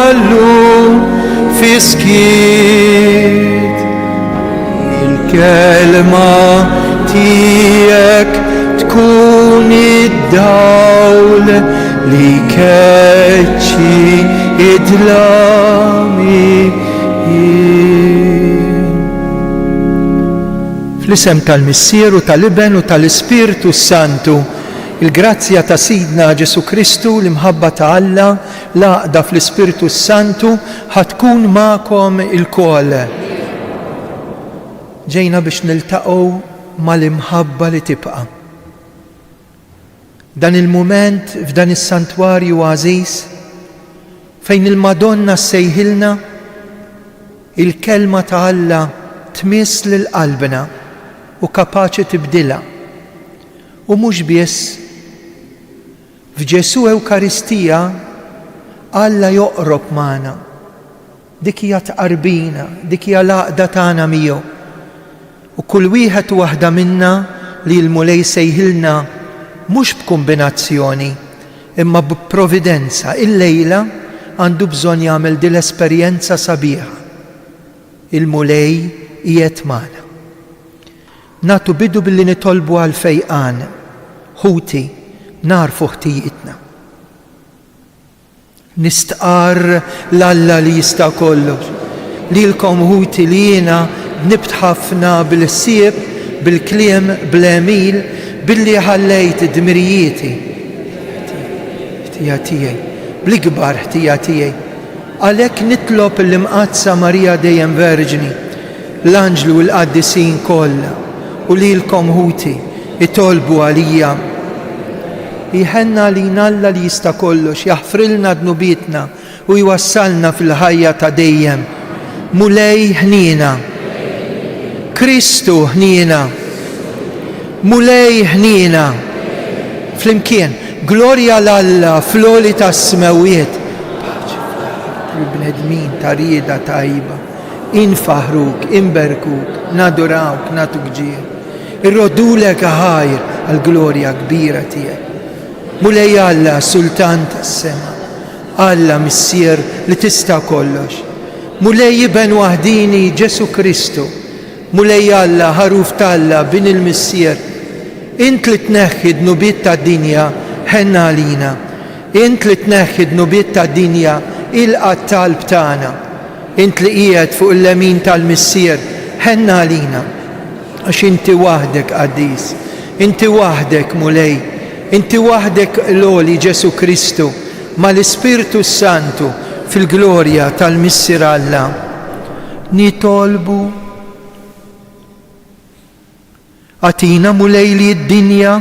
kollu fi skit. Il-kelma tijek tkun id-dawl li keċċi id-lami. Fl-isem tal-Missier u tal-Iben u tal-Ispirtu Santu, il-grazzja ta' Sidna Ġesu Kristu l-imħabba ta' Alla l-għaqda fl-Ispirtu Santu ħatkun ma'kom il-kol. Ġejna biex niltaqgħu mal-imħabba li tibqa'. Dan il-mument f'dan is-santwarju għażiż fejn il-Madonna ssejħilna il-kelma ta' Alla tmiss lil qalbna u kapaċi tibdilha. U mhux biss f'Ġesu Ewkaristija Alla joqrob magħna. Dik hija tqarbina, dik hija l-għaqda tagħna miegħu. U kull wieħed u waħda minna li l-mulej sejħilna mhux b'kombinazzjoni imma b'provvidenza il-lejla għandu bżonn jagħmel din l-esperjenza sabiħa. Il-mulej qiegħed magħna. Nagħtu bidu billi nitolbu għal fejqan, ħuti, narfu ħtijietna. Nistqar l-Alla li jista' kollox. Lilkom ħuti li jiena nibt ħafna bil-sieb, bil-kliem, bl-emil, billi ħallejt id-dmirijieti. Ħtija tiegħi, bl-ikbar ħtija tiegħi. Għalhekk nitlob l-imqazza Marija dejjem Verġni, l-anġlu u l-qaddisin kollha u lilkom ħuti itolbu għalija. Jħenna lina Alla li jista' kollox, jaħfrilna dnubietna u jwassalna fil-ħajja ta' dejjem. Mulej ħnina, Kristu ħnina, mulej ħnina. Flimkien, glorja l-Alla fl-oli tas-smewiet. Il-bnedmin ta' rieda tajba, infaħruk, inberkuk, nadurawk, natuk ġier. Irrodulek ħajr għal-glorja kbira tiegħek. Mulej Alla Sultan tas-sema, Alla Missier li tista' kollox. Mulej Iben waħdini Ġesu Kristu, mulej Alla ħaruf t'Alla bin il-Missier. Int li tneħħi d-nubiet tad-dinja ħenna għalina. Int li tneħħi d-nubiet tad-dinja ilqa' t-talb tagħna. Int li qiegħed fuq il-lemin tal-Missier ħenna għalina. Għax inti waħdek qaddis, inti waħdek mulej, inti waħdek l-għoli Ġesu Kristu mal-Ispirtu Santu fil-glorja tal-Missier Alla. Nitolbu għatina mulej li d-dinja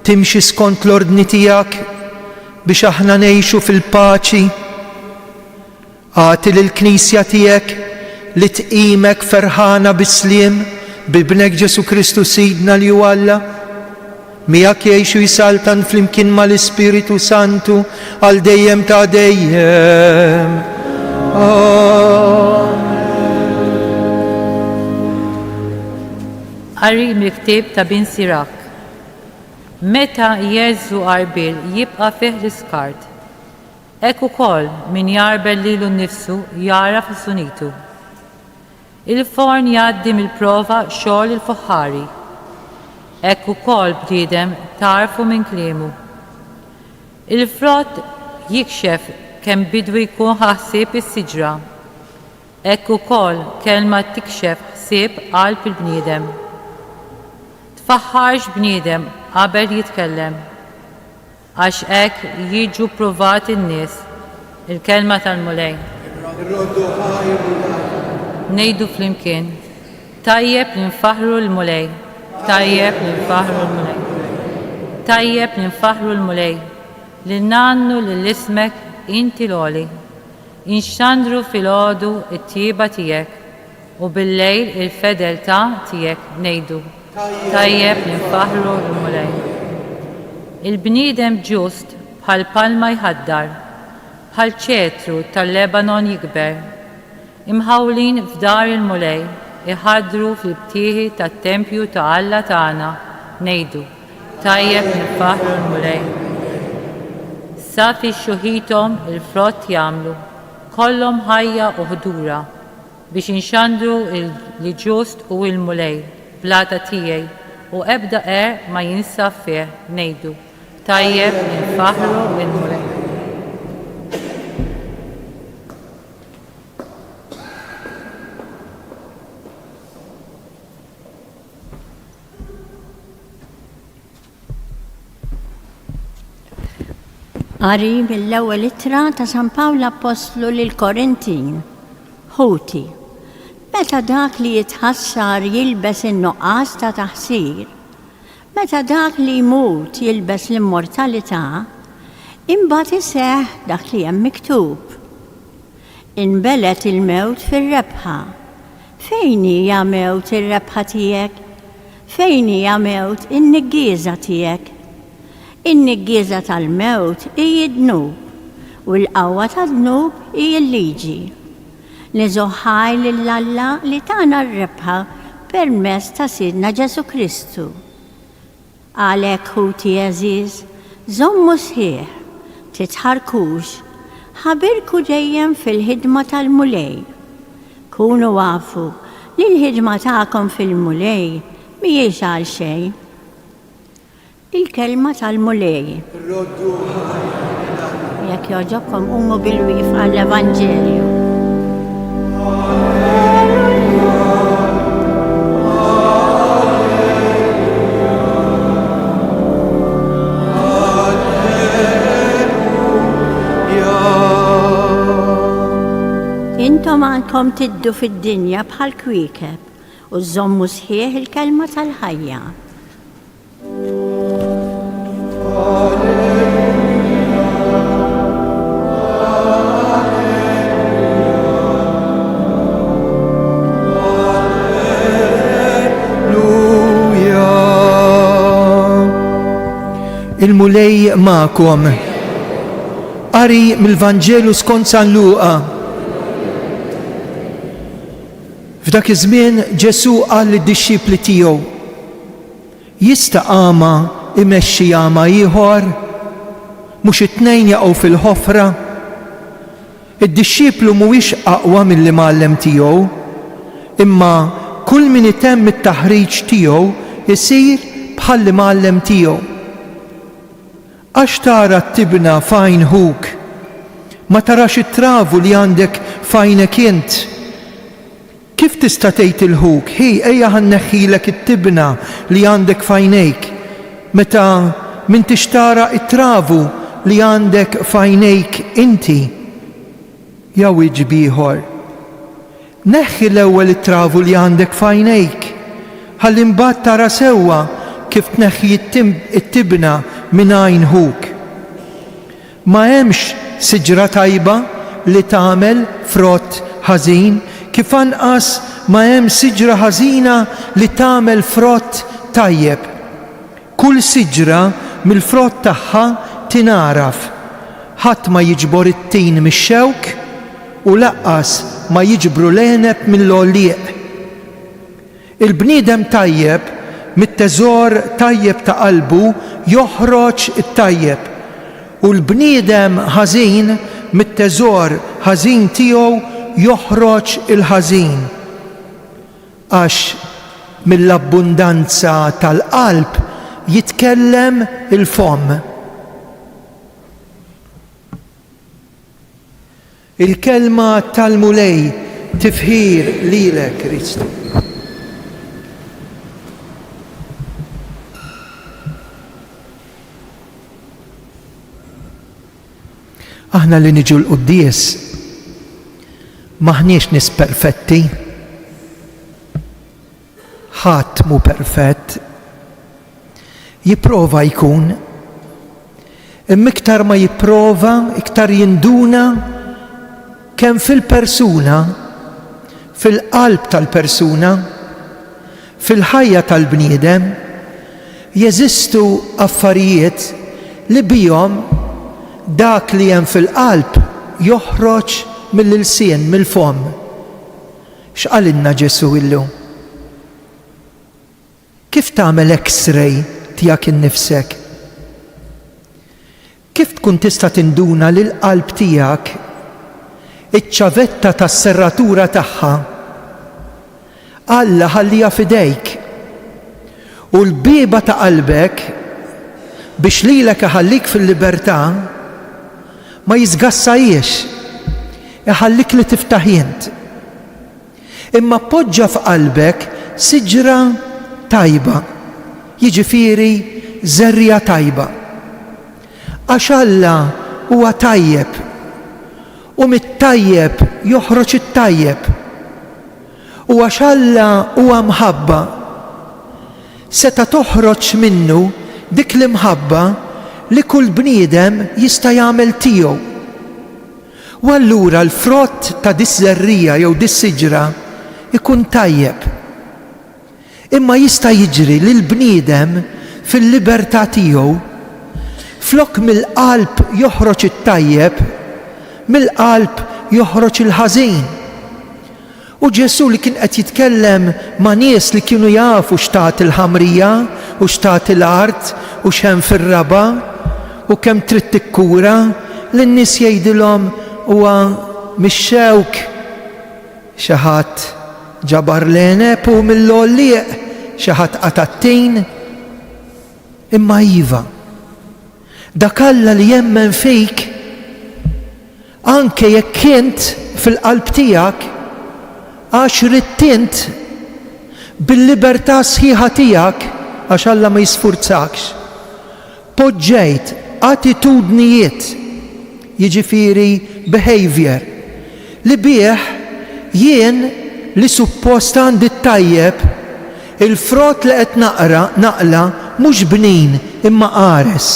timxi skont l-ordni tiegħek biex aħna ngħixu fil-paċi. Għati lill-Knisja tiegħek li tqimek ferħana bis-sliem bibnek Ġesu Kristu Sidna li hu Alla. Miegħek jgħixu jisaltan flimkien mal-Ispiritu Santu għal dejjem ta' dejjem. Qari miktib ta' bin Sirak. Meta jeżżu qarbil jibqa' fih l-iskart. Hekk ukoll min jarbel lilu nnifsu jara fis-sunitu. Il-forn jgħaddi mill-prova xogħol il-fuħħari. Hekk ukoll bniedem tarfu minn kliemu. Il-frott jikxef kemm bidu jkun ħassieb is-siġra. Hekk ukoll kelma tikxef ħsieb qalb il-bniedem. Tfaħħarx bniedem qabel jitkellem, għax hekk jiġu provat in-nies. Il-kelma tal-mulej. Ngħidu flimkien, tajjeb li nfaħru l-mulej, tajjeb li nfaħru l-mulej, tajjeb li nfaħru l-mulej, li nannu lill-ismek inti l-għoli, inxandru fil-għodu it-tjiba tiegħek u bil-lejl il-fedeltà tiegħek ngħidu. Tajjeb li nfaħru l-mulej. Il-bniedem ġust bħal palma jħaddar, bħal ċetru tal-Lebanon jikber. Imħawlin f'dar il-mulej, iħadru fil-btieħi tat-tempju ta' Alla tagħna, ngħidu. Tajjeb li nfaħru l-mulej. Sa fi xuħitom il-frott jagħmlu, ikollhom ħajja u ħdura biex inxandru l-ġust u l-mulej blata tiegħi u ebda ma jinsab fih ngħidu tajjeb ninfaħru l-mulej. Qari mill-ewwel ittra ta' San Pawlu Apostlu lil Korintin. Ħuti. Meta dak li jitħassar jilbes in-nuqqas ta' taħsir, meta dak li jmut jilbes l-immortalità, imbagħad iseħħ dak li hemm miktub. Inbelet il-mewt fir-rebħa. Fejn hija mewt ir-rebħa tiegħek? Fejn hija mewt in-niggieża tiegħek? In-niggieża tal-mewt hija d-dnub u l-qawwa tad-dnub hija l-liġi. Niżoħħaj lill-Alla li tagħna r-rebħa permezz ta' Sidna Ġesu Kristu. Għalhekk ħuti eżiż, żommu sħiħ, titħarkux, ħabirku dejjem fil-ħidma tal-mulej. Kunu għafu li l-ħidma tagħkom fil-mulej mhijiex għal xejn. Il-kelma tal-mulej. Jekk jogħġobkom qumu bil-wieqf għall-Evanġelju. Intom għandkom tiddu fid-dinja bħal kwiekeb u żommu sħiħ il-kelma tal-ħajja. Il-mulej ma'kom. Qari mill-Vanġelu skont San Luqa. F'dak iż-żmien Ġesu qal lid-dixxipli tiegħu: jista' għama imexxi għama ieħor, mhux it-tnejn jaqgħu fil-ħofra. Id-dixxiplu mhuwiex aqwa milli mgħallem tiegħu, imma kull min itemm it-taħriġ tiegħu isir bħalli mgħallem tiegħu. Għax tara t-tibna fajn huk, ma tarax it-travu li għandek fajnek int. Kif tista' tgħid il-ħuk, ejja ħanneħħilek it-tibna li għandek fajnejk, meta m'intix tara it-travu li għandek fajnejk inti? Jew wieġeb ieħor: neħħi l-ewwel it-travu li għandek fajnejk, ħalli mbagħad tara sewwa kif tneħħi it-tibna mingħajr huk. Ma hemmx siġra tajba li tagħmel frott ħażin, kif anqas ma hemm siġra ħażina li tagħmel frott tajjeb. Kull siġra mill-frott tagħha tingħaraf. Ħadd ma jiġbor it-tin mix-xewk u laqqas ma jiġbru l-għeneb mill-għolliq. Il-bniedem tajjeb mit-teżor tajjeb ta' qalbu joħroġ it-tajjeb u l-bniedem ħażin mit-teżor ħażin tiegħu joħroġ il-ħażin. Għax mill-abbundanza tal-qalb jitkellem il-fomm. Il-kelma tal-mulej tifħir lilek, Kristu. Aħna li niġu l-quddies maħniex nies perfetti. Ħadd mu perfett. Jipprova jkun. Imma iktar ma jipprova, iktar jinduna kemm fil-persuna, fil-qalb tal-persuna, fil-ħajja tal-bniedem jeżistu affarijiet li bihom dak li hemm fil-qalb joħroġ mill-ilsien, mill-fomm. X'qalilna Ġesu illum? Kif tagħmel X-ray tiegħek innifsek? Kif tkun tista' tinduna lil qalb tiegħek iċ-ċavetta tas-serratura tagħha Alla ħallija fidejk u l-bieba ta' qalbek biex lilek iħallik fil-libertà ma jiżgassajiex, iħallik li tiftaħ int. Imma poġġa f'qalbek siġra tajba, jiġifieri żerrija tajba. Għax Alla huwa tajjeb u mit-tajjeb joħroġ it-tajjeb. U għax Alla huwa mħabba, seta' toħroġ minnu dik l-imħabba li kull bniedem jista' jagħmel tiegħu. U allura l-frott ta' dis-żerrija jew dis-siġra ikun tajjeb. Imma jista' jiġri li l-bniedem fil-libertà tiegħu flok mill-qalb joħroġ it-tajjeb, mill-qalb joħroġ il-ħażin. U Ġesu li kien qed jitkellem ma' nies li kienu jafu x'tat il-ħamrija u x'tat il-art u x'hemm fir-raba u kemm trid tikkura, lin-nies jgħidilhom huwa mix-xewk xi ħadd ġabar l-għeneb u mill-għollieq xi ħadd qatattin. Imma iva, dak Alla li jemmen fik anke jekk int fil-qalb tiegħek għax rittint bil-libertà sħiħa tiegħek għax Alla ma jisfurzakx. Poġġejt attitudnijiet, jiġifieri behavior, li bih jien li suppost għandi tajjeb il-frott li qed naqla mhux bnin imma qares.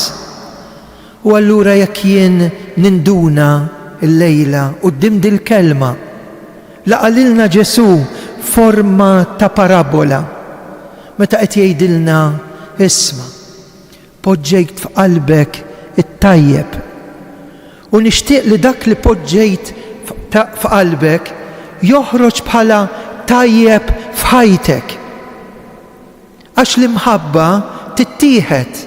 U allura jekk jien ninduna l-lejla quddiem dil-kelma laqalilna Ġesu forma ta' parabola meta qed jgħidilna isma' poġġejt f'qalbek it-tajjeb u nixtieq li dak li poġġejt f'qalbek joħroġ bħala tajjeb f'ħajtek. Għax l-imħabba tittieħed,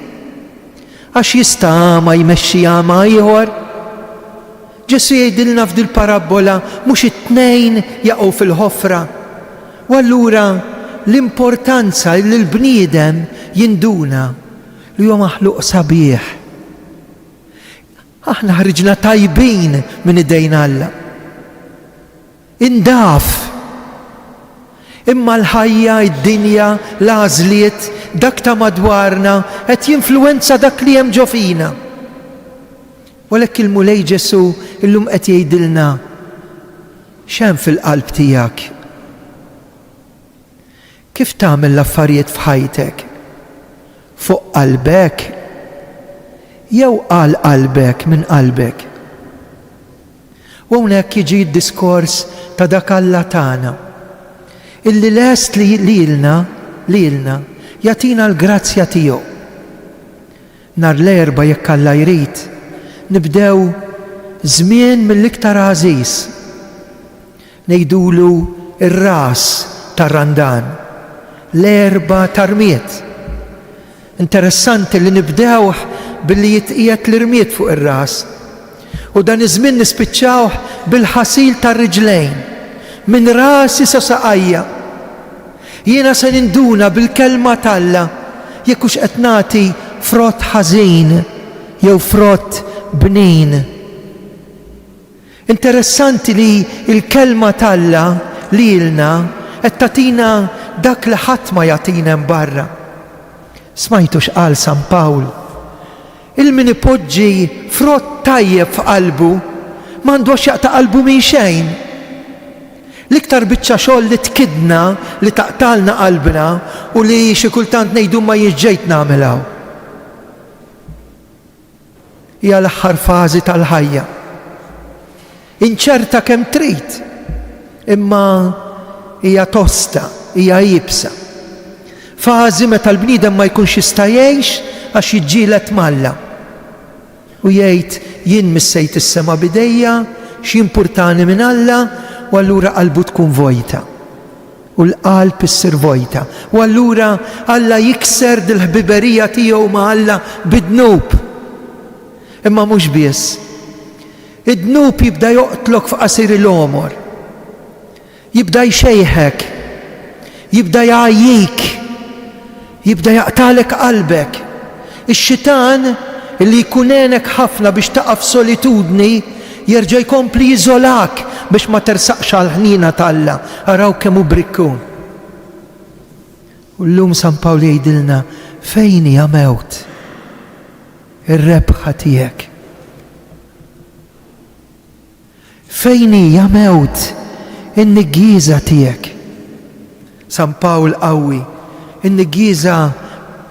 għax jista' ma jmexxija ma' ieħor. Ġesu jgħidilna f'dil parabola mhux it-tnejn jaqgħu fil-ħofra. U allura l-importanza li l-bniedem jinduna li huwa maħluq sabiħ. Aħna ħriġna tajbin minn idejn Alla. Indaf. Imma l-ħajja, id-dinja, l-għażliet, dak ta' madwarna qed jinfluwenza dak li hemm ġo fina. Walek il-mulej Ġesu illum qed jgħidilna x'hemm fil-qalb tiegħek. Kif tagħmel l-affarijiet f'ħajtek? Fuq qalbek jew għal qalbek minn qalbek? U hawnhekk jiġi d-diskors ta' dak Alla tagħna illi lest li lilna jagħtina l-grazzja tiegħu. Nhar l-erba' jekk Alla jrid nibdew żmien mill-iktar għażiż. Ngħidulu ir-ras tar-randan, l-erba' tar-rmiet. Interessanti li nibdewh billi jitqiegħed l-irmiet fuq ir-ras. U dan iż-żmien nispiċċawh bil-ħasil tar-riġlejn, minn rasi sa saqajja. Jiena se ninduna bil-kelma t'Alla jekk hux qed nagħti frott ħażin jew frott bnin. Interessanti li l-kelma t'Alla lilna qed tagħtina dak li ħadd ma jagħtina hemm barra. Smajtu x'qal San Pawl. Il-min ipoġġi frott tajjeb f'qalbu m'għandux jaqta' qalbu minn xejn. L-iktar biċċa xogħol li tkidna li taqtalna qalbna u li xi kultant ngħidu ma jiġġejt nagħmilha. Hija l-aħħar fażi tal-ħajja. Inċerta kemm trid, imma hija tosta, hija jibsa. Fażi meta l-bniedem ma jkunx jista' jgħix għax jiġġieled malla. U jgħid jien missejt is-sema bidejja, x'impurtani minn Alla, u allura qalbu tkun vojta. U l-qalb issir vojta. U allura Alla jikser dil-ħbiberija tiegħu ma' Alla bidnub. Imma mhux biss. id-dnub jibda joqtlok f'qasir il-omor, jibda jxejħek, jibda jgħajjik, jibda jaqtalek qalbek. Ix-xitan li jkunenek ħafna biex taqaf solitudni jerġa' jkompli jiżolak biex ma tersaqx għal-ħnina talla. Araw kemm hu brikkun. U llum San Pawl jgħidilna fejn hija mewt ir-rebħa tiegħek. Fejn hija mewt in-niggiża tiegħek. San Pawl qawwi, in-niggiża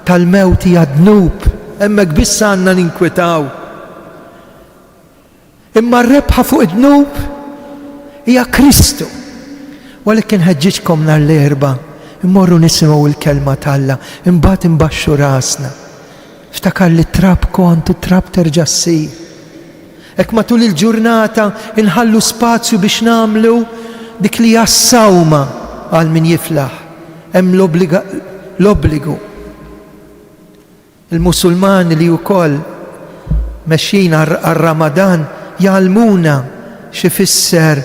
tal-mewt hija dnub, hemmhekk biss għandna ninkwetaw. Imma r-rebħa fuq id-dnub hija Kristu. Walakin ħeġġiġkom nhar l-erba' immorru nisimgħu l-kelma talla, imbagħad imbaxxu rasna. Ftakar li trab kont u trab terġa' ssir. Hekk matul il-ġurnata inħallu spazju biex nagħmlu dik li hija s-sawma għal min jiflaħ. Hemm l-obbligu. Il-Musulmani li wkoll mexxin għar-Ramadan jgħallmuna xi fisser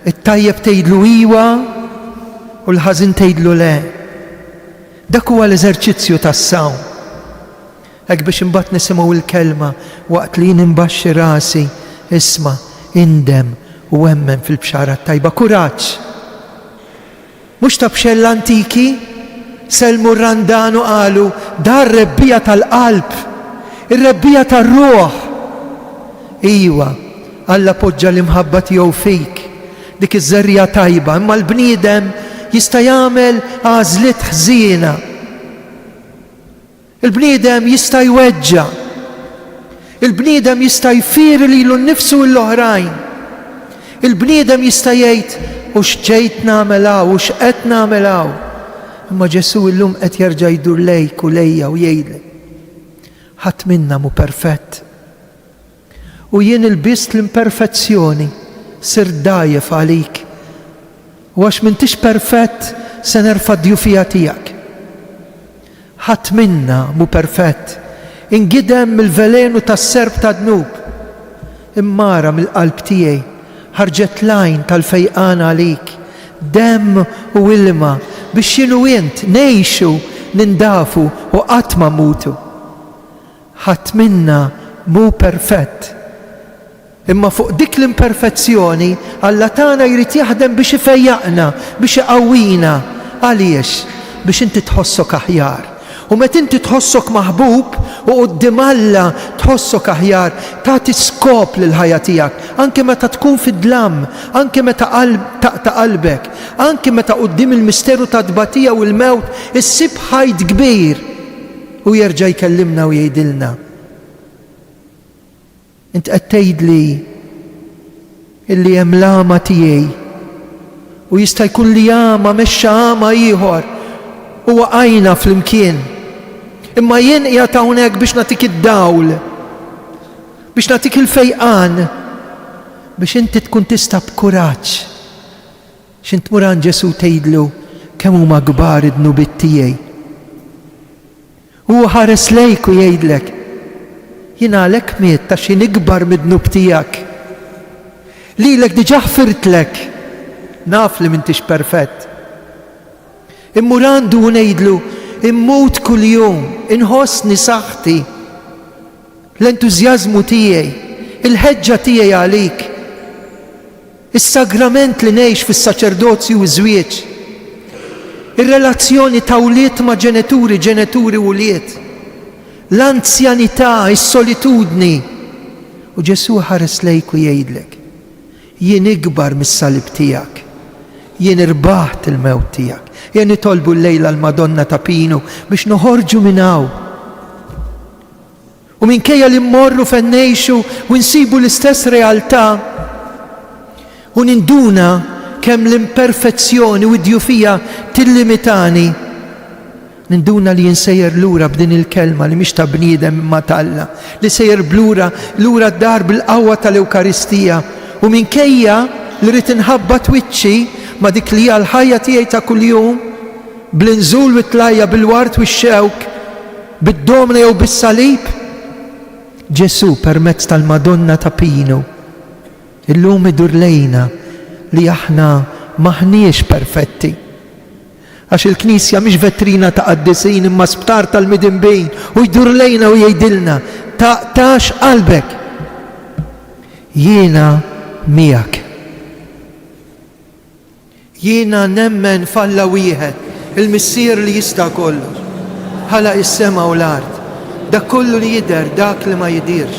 it-tajjeb tgħidlu iwa u l-ħażin tgħidlu le. Dak huwa l-eżerċizzju tas-sawm. Hekk biex imbagħad nisimgħu l-kelma waqt li jien imbaxxi rasi, isma' indem u emmen fil-bxara tajba. Kuraġġ. Mhux ta' bxell antiki selmu r-randanu qalu dar rebbija tal-qalb, ir-rebbija tar-ruħ. Iwa, Alla poġġa l-imħabba tiegħu fik, dik iż-żerrija tajba, imma l-bniedem jista' jagħmel għażliet ħżiena. Il-bniedem jista' jweġġa. Il-bniedem jista' jfir lilu nnifsu u l-oħrajn. Il-bniedem jista' jgħid u x'ġejt nagħmel hawn u x'qed nagħmel hawn. Imma Ġesu llum qed jerġa' jdur lejk u lejja u jgħidlek ħadd minna mhu perfett. U jien ilbist l-imperfezzjoni sir dajjef għalik. U għax m'intix perfett se nerfa' d-djufija tiegħek. Ħadd minna mhu perfett. Ingidem mill-velenu tas-serb ta' dnub. Immara mill-qalb tiegħi ħarġet lajn tal-fejqan għalik, demm u ilma biex jienu int ngħixu, nindafu u qatt ma mutu. Ħadd minna mhu perfett. Imma fuq dik l-imperfezzjoni Alla tagħna jrid jaħdem biex ifejjaqna, biex iqawwina. Għaliex? Biex inti tħossok aħjar. U meta inti tħossok maħbub u quddiem Alla tħossok aħjar, tagħti skop lil ħajja tiegħek, anke meta tkun fid-dlam, anke meta taqta' qalbek, anke meta quddiem il-misteru ta' tbatija u l-mewt issib ħajt kbir u jerġa' jkellimna u jgħidilna. Int qed tgħidli illi hemm l-ama tiegħi u jista' jkun li ama mexxa ama ieħor u waqajna flimkien. Imma jien qiegħed hawnhekk biex nagħtik id-dawl, biex nagħtik il-fejqan, biex inti tkun tista' b'kuraġġ. X'int tmur għand Ġesu tgħidlu kemm huma kbar id-dnubiet tiegħi. Huwa ħares lejk u jgħidlek jien għalhekk miet ta' xi ikbar mid-dnub tiegħek. Lilek diġà ħfirtlek, naf li m'intix perfett. Immur għandu u ngħidlu immut kuljum, inħossni saħħti, l-entużjażmu tiegħi, il-ħeġġa tiegħi għalik, is-sagrament li ngħix fis-saċerdozju u żwieġ, ir-relazzjoni ta' wlied ma' ġenituri u wlied, l-anzjanità, is-solitudni. U Ġesu ħares lejk u jgħidlek jien ikbar mis-salib tiegħek, jien irbaħt il-mewt tiegħek. Jien nitolbu l-lejla l-Madonna ta' Pinu biex noħorġu minn hawn. U minkejja li mmorru fejn ngħixu u nsibu l-istess realtà u ninduna kemm l-imperfezzjoni u d-djufija tillimitani, ninduna li jinsejjer lura b'din il-kelma li mhix ta' bniedem imma Alla, li sejjer lura d-dar bil-qawwa tal-Ewkaristija. U minkejja li rrid inħabba twiċċi ma' dik li hija l-ħajja tiegħi ta' kuljum, bl-inżul u t-tlajja bil-wart u x-xewk, bid-domna jew bis-salib, Ġesu permezz tal-Madonna ta' Pinu Illum idur lejna li aħna maħniex perfetti. Għax il-Knisja mhix vetrina ta' qaddisin imma sptar tal-midinbejn u jdur lejna u jgħidilna taqtax qalbek. Jiena miegħek. Jiena nemmen falla wieħed, il-missier li jista' kollox. Ħalaq is-sema u l-ard. Dak kollu li jidher, dak li ma jidirx.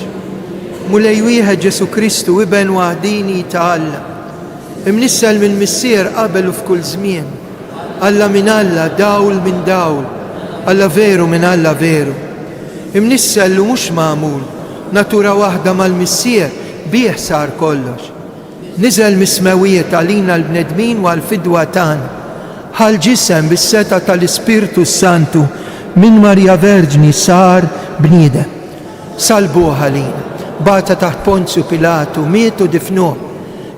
Mulej wieħed Ġesu Kristu iben waħdini ta'Alla. Imnissel mill-missier qabel u f'kull żmien. Alla min Alla, dawl min dawl. Alla veru min Alla veru. Imnissel u mhux magħmul. Natura waħda mal-missier bih sar kollox. Niżel mismewiet għalina l-bnedmin u għal-fidwa tagħna. Ħal ġisem bis-seta tal-Ispirtu Santu minn Marja Verġni sar bniedem. Salbuh għalina. Bata taħt Ponzju Pilatu, mietu difnuh.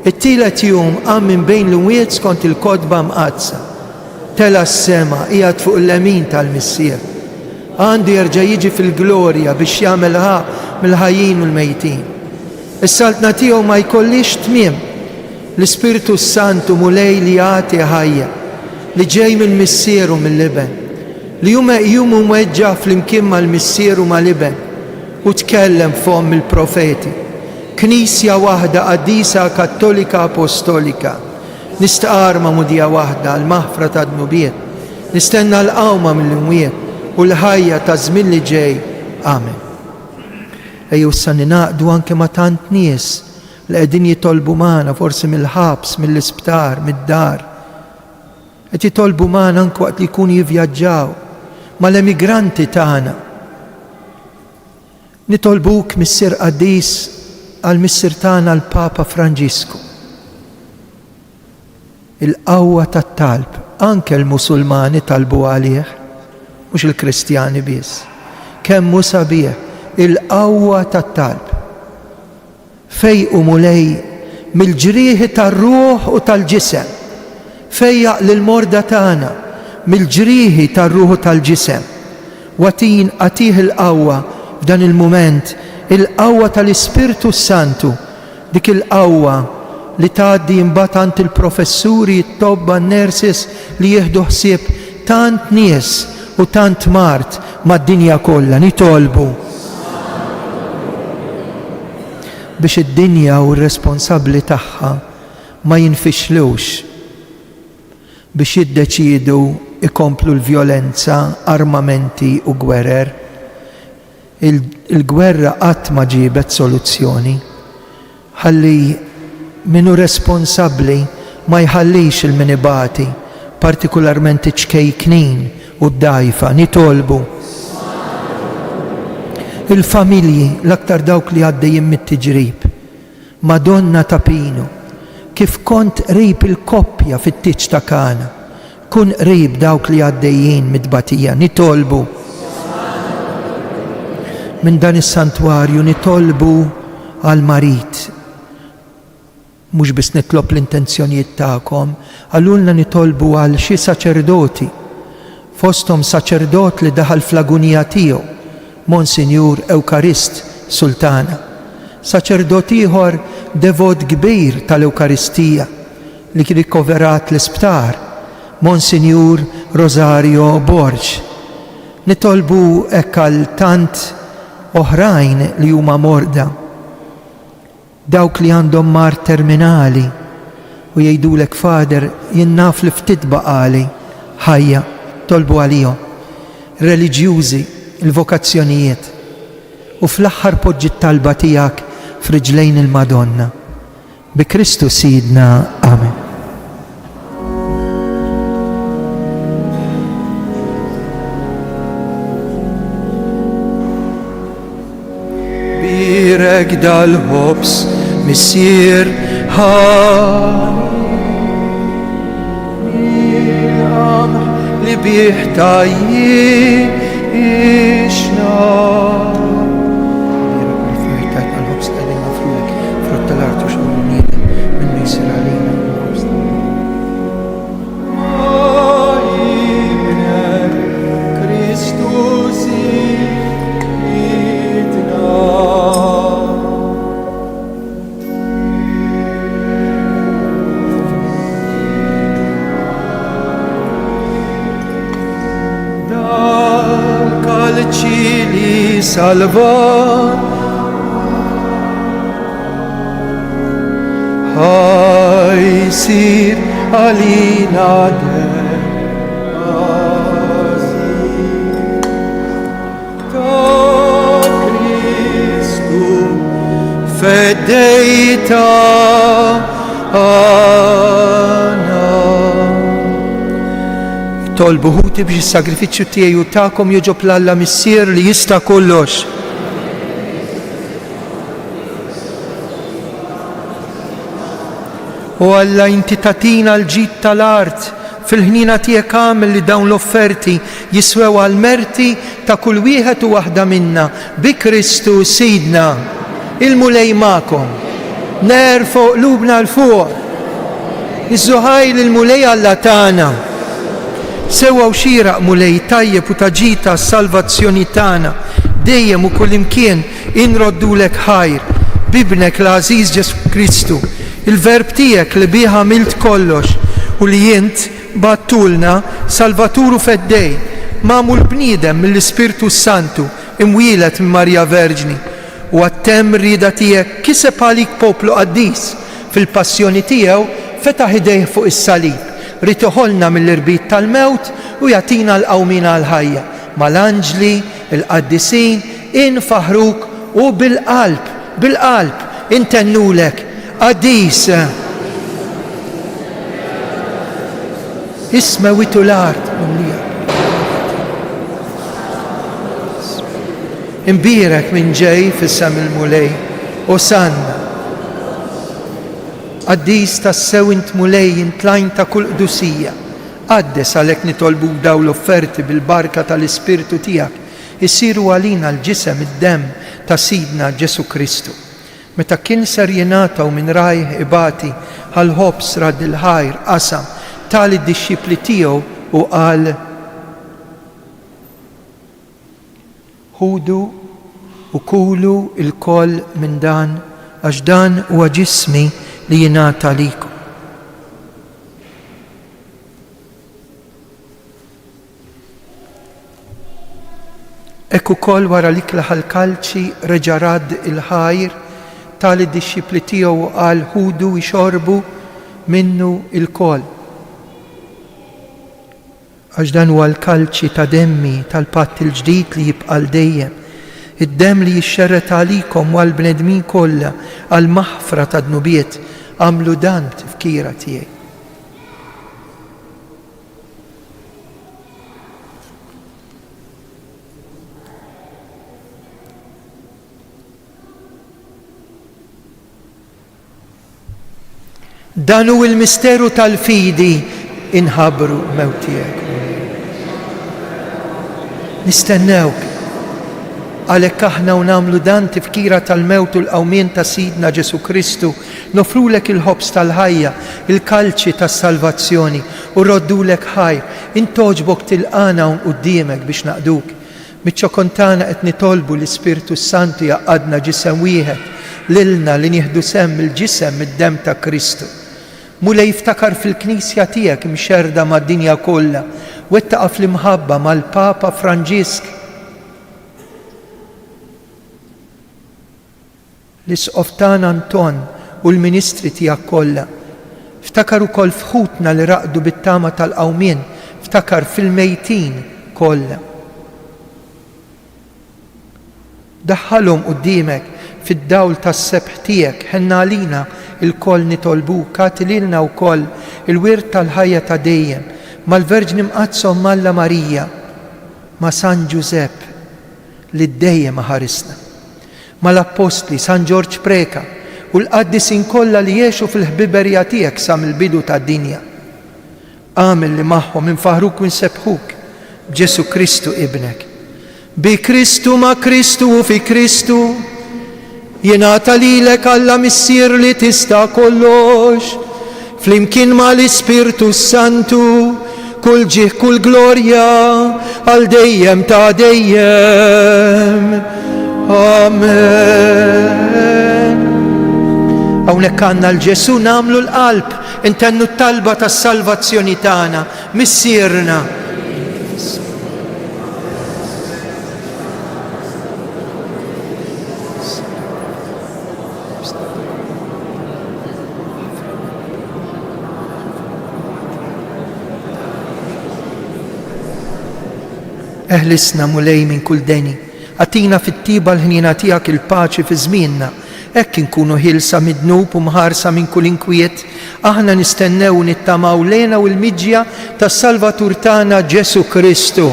It-tielet jum qam minn bejn l-imwiet skont il-kodba mqazza. Tela s-sema qiegħed fuq l-lemin tal-missier. Għandu jerġa' jiġi fil-glorja biex jagħmel mill-ħajjin u l-mejtin. Is-saltna tiegħu ma jkollix tmiem. L-Ispirtu Santu mulej li jagħti ħajja, li ġej mill-missier u mill-liben, li jumu mweġġa fl-imkien mal-missier u mal-liben u tkellem fom il-profeti. Knisja waħda qaddisa kattolika apostolika. Nistaqarma mudija waħda l-maħfra ta' dnubiet. Nistenna l-qawma mill-imwiet u l-ħajja ta' żmien li ġej. Amen. Ejju issa ninaqdu anke ma' tant nies li qegħdin jitolbu magħna forsi mill-ħabs, mill-isptar, mid-dar. Qed jitolbu magħna anke waqt li jkunu jivvjaġġaw mal-emigranti tagħna. Nitolbuk missier qaddis għal-missier tagħna l-Papa Franġisku. Il-qawwa tat-talb, anke l-Musulmani talbu għalih, mhux il-Kristjani biss. Kemm sabiħ il-qawwa tat-talb. Fejqu mulej mill-ġrieħi tar-ruħ u tal-ġisem. Fejjaq lill-morda tagħna mill-ġrieħi tar-ruħ u tal-ġisem. Watin għatih il-qawwa f'dan il-mument, il-qawwa tal-Ispirtu Santu, dik il-qawwa li tgħaddi imbagħad għand il-professuri, t-tobba, n-nurses li jieħdu ħsieb tant nies u tant mart mad-dinja kollha. Nitolbu biex id-dinja u r-responsabbli tagħha ma jinfixlux biex jiddeċiedu ikomplu l-vjolenza, armamenti u gwerer. Il-gwerra qatt ma ġiebet soluzzjoni. Ħalli minu responsabbli ma jħallix il-minibati, partikolarment iċkejknin u d-dajfa. Nitolbu il-familji l-aktar dawk li għaddejjin mit-tiġrib. Madonna ta' Pino, kif kont qrib il-koppja fit-tiġ ta' Kana, kun qrib dawk li għaddejjin mit-tbatija. Nitolbu minn dan is-santwarju, nitolbu għal marit. Mhux biss nitlob l-intenzjonijiet tagħkom, għallulna nitolbu għal xi saċerdoti, fosthom saċerdot li daħal fl-agunija tiegħu, Monsinjur Ewkarist Sultana. Saċerdot ieħor devot kbir tal-Ewkaristija li kien ikkoverat l-isptar, Monsinjur Rosario Borġ. Nitolbu hekk għal tant oħrajn li huma morda, dawk li għandhom mar terminali u jgħidulek Fader jien naf li ftit baqali ħajja, tolbu għalihom. Reliġjużi, il-vokazzjonijiet u fl-aħħar poġġi t-talba tiegħek f'riġlejn il-Madonna. Bi Kristu Sidna. Amen. Birek dal-ħobs missier li bih tajjixna. Birek il-fejtajt għal-ħobs għadin għafrulek frott tal-artu xorunid minn jisir għalina il-ħobs. Kristus idna. salva هيصير علينا دم عظيم كريستو فديت tolbu ħuti biex is-sagrifiċċju tiegħi u tagħkom joġob l-Alla missier li jista' kollox. U Alla inti tatina l-ġid tal-art fil-ħnina tiegħek għamel li dawn l-offerti jiswew għal-merti ta' kull wieħed u waħda minna bi Kristu Sidna. Il-mulej magħkom. Nerfgħu qlubna l-fuq. Iż-żuħajl il-mulej Alla tagħna. Sewa u xieraq mulej tajjeb u taġita s-salvazzjoni tagħna dejjem u kullimkien inroddulek ħajr bibnek l-Aziz Ġesu Kristu, il-verb tiegħek li bih għamilt kollox u li jint battulna salvaturu feddej magħmul bniedem mill-Ispirtu Santu imwielet minn Marja Verġni u għat-temm rieda tiegħek kiseb għalik poplu qaddis fil-passjoni tiegħu fetaħ idejh fuq is-salib. Ritoħolna mill-irbit tal-mewt u jatina l-qawmina l-ħajja mal-anġli, il-qaddisin, infaħruk u bil-qalb intennulek qaddis. Isma witu l-art imbirek minn ġej fis-sem il-mulej u sanna Qaddis tas-sew int mulej intlajn ta' kull qdusija. Qaddes għalhekk nitolbu daw l-offerti bil-barka tal-Ispirtu tiegħek isiru għalina l-ġisem id-demm ta' Sidna Ġesu Kristu. Meta kien ser jingħataw minn rajh ibati għall-ħobs rad il-ħajr qasam tal-id-dixxipli tiegħu u qal ħudu u kulu il-koll minn dan għax dan huwa ġismi li jingħata likom. Ekk ukoll wara li klaħ il-kalċi reġa' radd il-ħajr tal-id-dixxipli tiegħu qal ħudu jxorbu minnu il-koll. Għax dan huwa l-kalċi ta' demmi tal-patt il-ġdid li jibqa' dejjem. Id-demm li jixxerret għalikom u għall-bnedmin kollha għall-maħfra ta' dnubiet għamlu dan tifkira tiegħi. Dan hu l-misteru tal-fidi inħabru mewtijek. Nistennewk għalhekk aħna u nagħmlu dan tifkira tal-mewt u l-qawmien ta' Sidna Ġesu Kristu, nofrulek il-ħobs tal-ħajja, il-kalċi tas-salvazzjoni u roddulek ħajr, intoġbok tilqana hawn quddiemek biex naqduk. Miċ-ċokontana qed nitolbu l-Ispirtu Santu jaqadna ġisem wieħed lilna li nieħdu semm il-ġisem mid-demm ta' Kristu. Mulej jiftakar fil-Knisja tiegħek mxerda mad-dinja kollha, wettaqa' fl-imħabba mal-Papa Franġisk, l-Isqoftan Anton u l-Ministri tiegħek kollha. Ftakar ukoll fħutna li raqdu bit-tama tal-qawmien, ftakar fil-mejtin kollha. Daħħalhom quddiemek fid-dawl tas-sebħ tiegħek, ħenna għalina il-koll nitolbuk, katililna wkoll il-wirt tal-ħajja ta' dejjem mal-Verġni Mqazzom Malla Marija, ma' San Giuseppe li dejjem ħarisna, mal-Apostli San Ġorġ Preka u l-qaddisin kollha li jgħixu fil-ħbiberija tiegħek sa mill-bidu tad-dinja. Għamel li magħhom infaħruk u nsebħuk b'Ġesu Kristu ibnek. Bi Kristu ma' Kristu u fi Kristu jingħata lilek Alla missier li tista' kollox, flimkien mal-Ispirtu Santu, kull ġih kull glorja għal dejjem ta' dejjem. Amen. Hawnhekk għandna l-Ġesu nagħmlu l-qalb, intennu t-talba tas-salvazzjoni tagħna, missierna. اħlisna mulej minn kull deni. Għatina fit-tiba l-ħnina tiegħek il-paċi fi żmienna. Hekk inkunu ħilsa mid-dnub u mħarsa minn kull inkwiet, aħna nistennew nittamaw lejna u l-miġja tas-Salvatur tagħna Ġesu Kristu.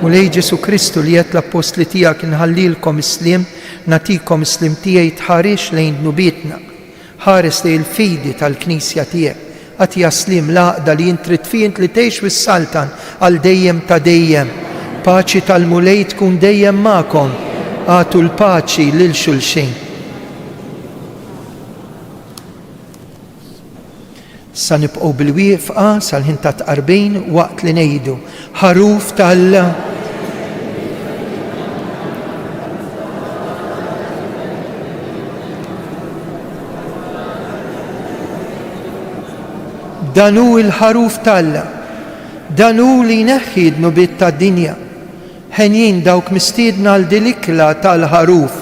Mulej Ġesu Kristu li qed l-apostli tiegħek inħallilkom islim, natikom islim tiegħi tħarix lejn dnubietna. Ħares lejn il-fidi tal-Knisja tiegħek. Għatija slim laqda li jintrit fint li tgħix fis-Saltan għal dejjem ta' dejjem. Paċi tal-mulej tkun dejjem magħkom. Għatu l-paċi lil xulxin. Sa nibqgħu bil-wieqfa sal-ħin ta' tqarbin waqt li ngħidu ħaruf tal- Danu il-ħaruf talla, danu li neħħi d-nubiet ta' dinja, ħenjin dawk mistiedna għal dilikla tal-ħaruf.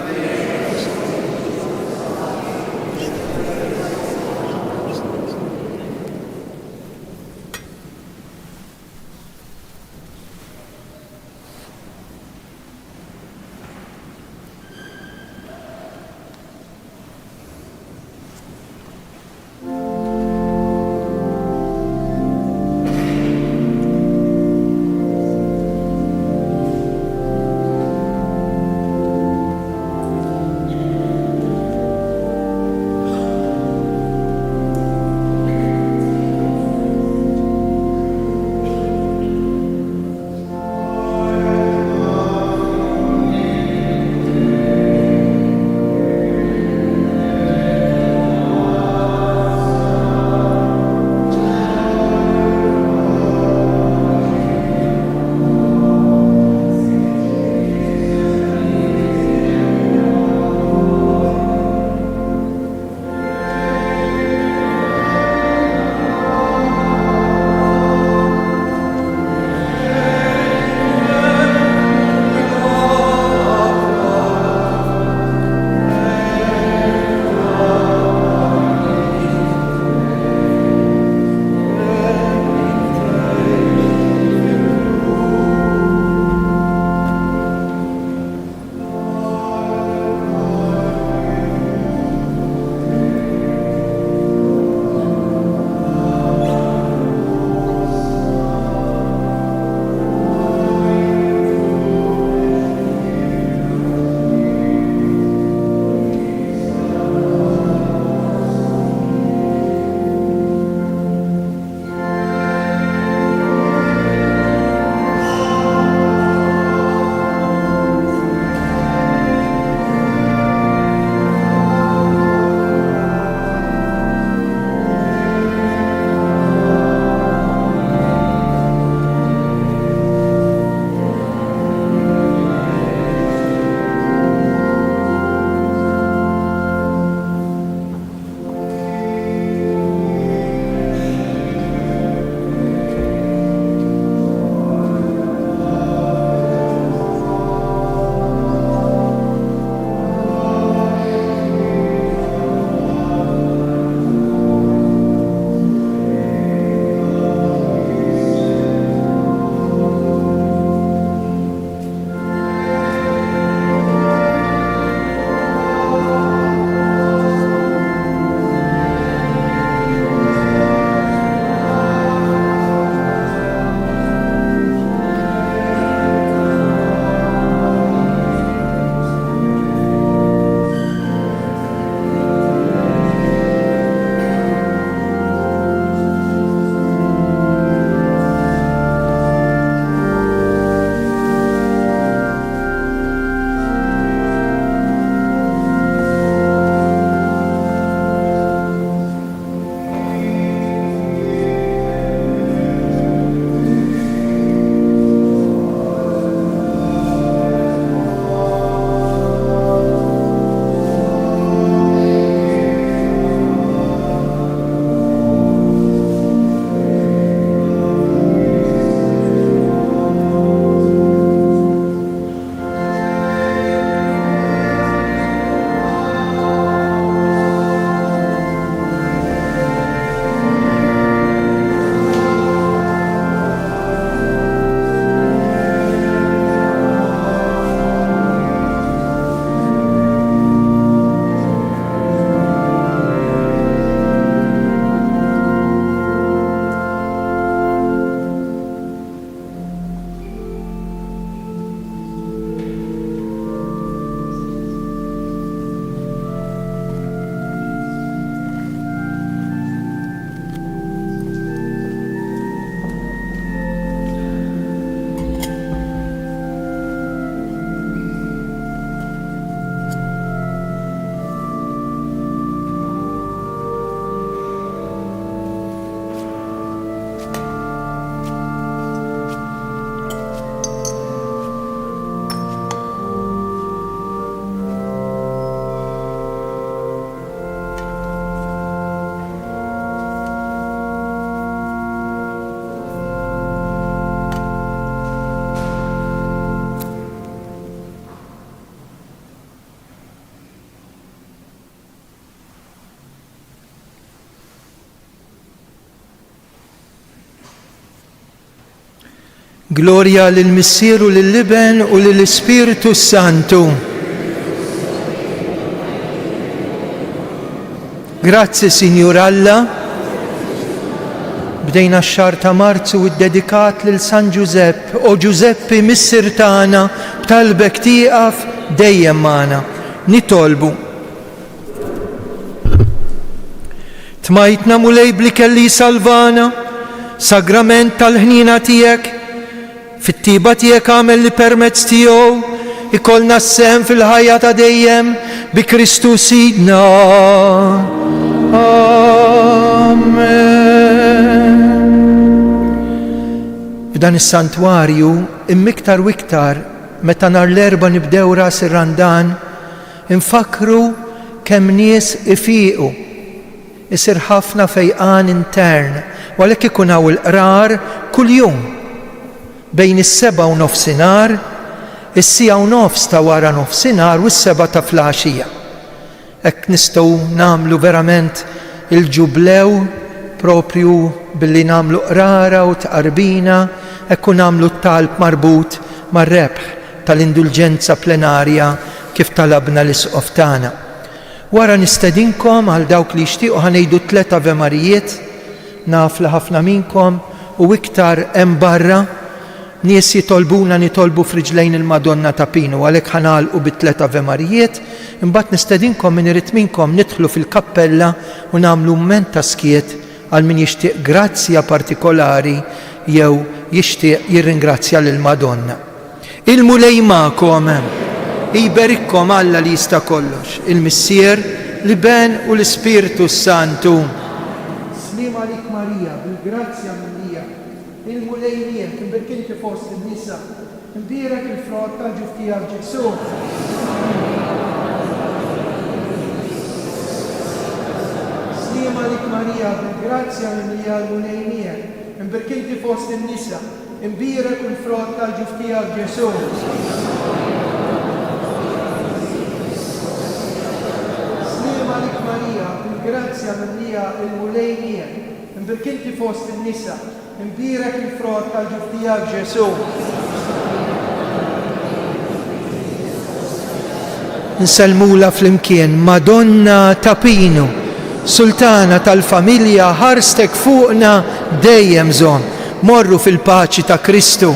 Gloria lill-Missier u lill-Iben u lill-Ispiritu Santu. Grazzi, Sinjur Alla. Bdejna x-xahar ta' Marzu id-dedikat lil San Giuseppe. O Giuseppi Missier tagħna, b'talbek tieqaf dejjem magħna. Nitolbu. Tmajtna mulej bl-ikel li salvana, sagrament tal-ħnina tiegħek, fit-tiba tiegħek għamel li permezz tiegħu ikollna s-sem fil-ħajja ta' dejjem bi Kristu Sidna. Amen. F'dan is-santwarju immiktar u iktar meta nhar l-erba' nibdew ras ir-Randan infakru kemm nies ifiequ. Isir ħafna fejqan intern, u għalhekk ikun hawn il-qrar kuljum bejn is-7:30, is-1:09 ta' wara nofsinhar u s-7 ta' flaxija. Hekk nistgħu nagħmlu verament il-ġublew propju billi nagħmlu qrara u tqarbina, hekk nagħmlu t-talb marbut mar-rebħ tal-indulġenza plenarja kif talabna l-isqof tagħna. Wara nistedinkom għal dawk li jixtiequ ħanejdu 3 Ave Marijiet, naf li ħafna minkom u iktar hemm barra nies jitolbuna nitolbu f'riġlejn il-Madonna ta' Pinu, għalhekk ħanagħlqu bit-3 Ave Marijiet, imbagħad nistedinkom min irid minkom nidħlu fil-kappella u nagħmlu mument ta' skiet għal min jixtieq grazzja partikolari jew jixtieq jirringrazzja lil Madonna. Il-mulej magħkom. Iberikkom Alla li jista' kollox, il-Missier, l-Iben u l-Ispiritu Santu. Slim għalik Marija, bil-grazzja minnija, il-mulejniet, imberkinti fost il-nisa, imbirek il-frott tal-ġuftija Ġesu. Slim għalik Marija, bil-grazzja minnija, il-mulejniet, imberkinti fost il-nisa, imbirek il-frott tal-ġuftija Ġesu. Għalik Marija, bil-grazzja minnija il-mulejnija, imbirkinti fost il-nisa, imbirek il-frott tal-ġuftija Ġesu. Nsalmula fl-imkien, Madonna ta' Pinu, Sultana tal-familja, ħarstek fuqna dejjem żomm. Morru fil-paċi ta' Kristu.